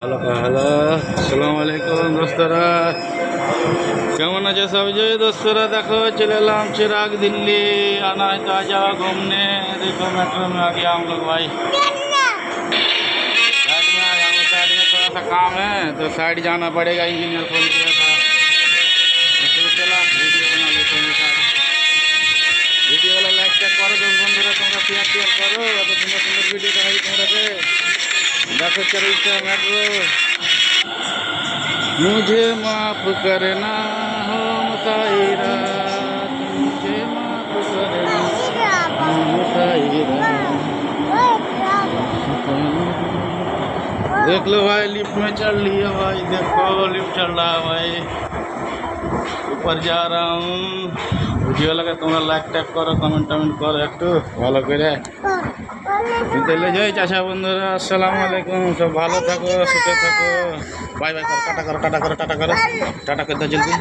Hello hello, আসসালামু আলাইকুম দোস্তরা, কেমন আছে সবজি দোস্তরা? देखो चले एलाम चिराग दिल्ली, आना है तो आ जाओ घूमने। देखो मेट्रो में आ गया हम लोग भाई। साइड में आ जाओ, साइड में थोड़ा सा काम है तो साइड जाना पड़ेगा, इंजीनियर फोन किया था तो चला वीडियो बना लेते हैं। वीडियो वाला लाइक चेक करो दोस्त बंधुरा, तुम्हारा शेयर करो, तो सुंदर सुंदर वीडियो देखाई तुम्हारा। देखो चलो मेट्रो। मुझे माफ करना हो मुसाइरा, मुझे माफ करना हो मुसाइरा। देख लो भाई, लिफ्ट में चढ़ लिए भाई, देखो लिफ्ट चल रहा है भाई, ऊपर जा रहा हूँ। वीडियो लगे तुम्हारा लाइक टैग करो, कमेंट टमेंट करो একটু ভালো করে। তাহলে যাই চাচা বন্ধুরা, আসসালামু আলাইকুম, সব ভালো থাকো, সুস্থ থাকো, বাই বাই করো, টাটা করো, টাটা করো, টাটা করো, টাটা করে দাও জলদি।